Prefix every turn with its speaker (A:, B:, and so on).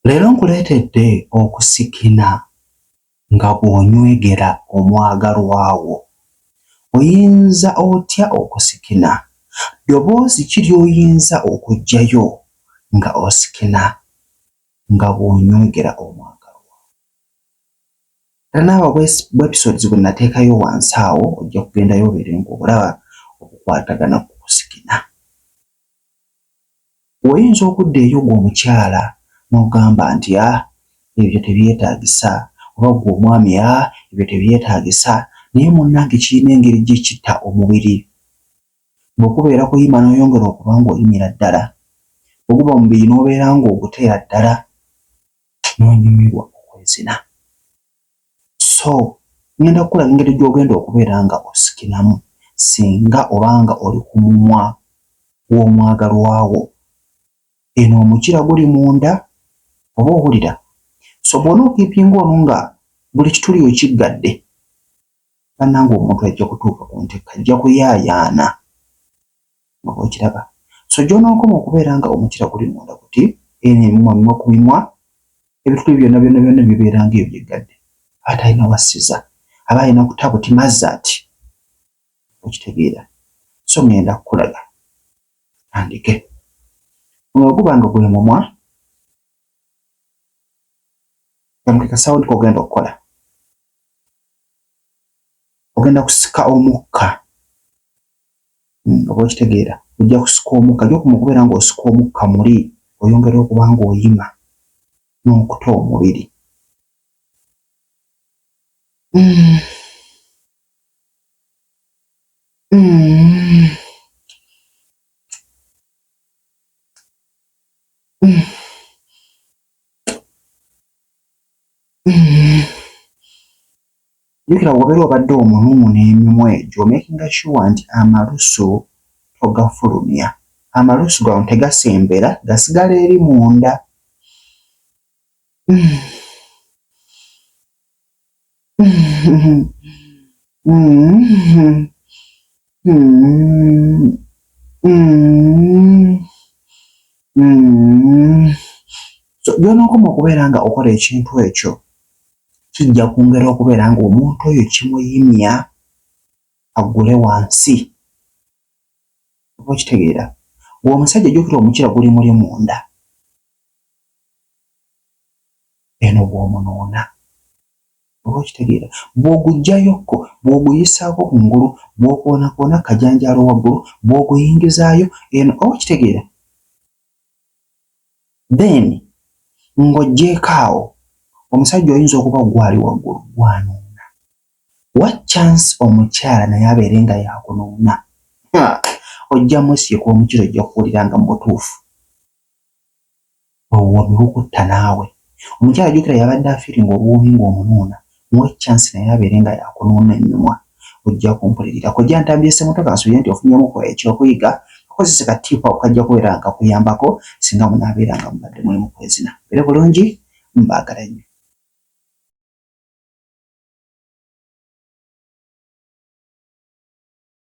A: Leero nkuleetedde okusikina nga bw'onywegera omwagalwawo. Oyinza otya okusikina? Ddoboozi ki ly'oyinza okuggyayo nga osikina nga bw'onywegera omwagalwawo? Tanaaba episodes bwe nateekayo wansi awo ojja kugendayo obeere ng'olaba okukwatagana ku kusikina. Oyinza okudda eyo gw'omukyala n'ogamba nti ebyo tebyetaagisa, oba gw'omwami ebyo tebyetaagisa, naye munnange kirina engeri gye kitta omubiri. Bw'okubeera kuyima n'oyongera okuba ng'oyimira ddala, oguba omubiri n'obeera ng'oguteera ddala, n'onyumirwa okwezina. So ngenda kukulaga engeri gy'ogenda okubeera nga osikinamu singa obanga oli ku mumwa gw'omwagalwawo. Eno omukira guli munda oba owulira? So bw'ona okiipinga ono nga buli kituli okiggadde, bannange omuntu ajja kutuuka ku ntekka, ajja kuyaayaana. Oba okiraba? So gy'onookoma okubeera nga omukira guli munda guti, emimwa ku mimwa, ebituli byonna bibeera ng'ebyo byeggadde. Ate alina wassiza, aba alina ku tabuti mazzi ati. Okitegeera? So ngenda kukulaga. Andike. Ono guba nga gwe mumwa, gamukeka sawundi k'ogenda okukola. Ogenda kusika omukka. Oba okitegeera? Ojja kusika omukka. Gy'okoma okubeera ng'osika omukka muli, oyongera okuba ng'oyima n'okuta omubiri. Jjukira bw'obeera obadde omunuuna emimwa egyo, makinga sure nti amalusu togafulumya. Amalusu gano tegasembera, gasigala eri munda. So gy'onookoma okubeera nga okola ekintu ekyo, kijja kwongera okubeera ng'omuntu oyo kimuyimya aggule wansi. Oba okitegeera? Bw'omusajja jjukira omukira guli muli munda. Eno bw'omunuuna. Oba okitegeera? Bw'oguggyayokko, bw'oguyisaako ku ngulu, bw'okoonakoona kajanjaalo waggulu, bw'oguyingizaayo eno. Oba okitegeera? Then ng'oggyeko awo, omusajja oyinza okuba gwali waggulu gwanuuna. What chance omukyala naye abeere nga yakunuuna? Ojja musiika omukiro, ojja kuwulira nga mu butuufu obuwoomi bukutta naawe. Omukyala jjukira yabadde afiiringa obuwoomi ng'omunuuna, muwe chance naye abeere nga yakunuuna emimwa. Ojja kumpulirira. Kojja ntambyese motoka nsuubire nti ofunyemuko ekyokuyiga. Kakozese katiipu ako kajja kubeera nga kakuyambako singa munaabeera nga mubadde muli mu kwezina. Beere bulungi, mbaagala nnyo.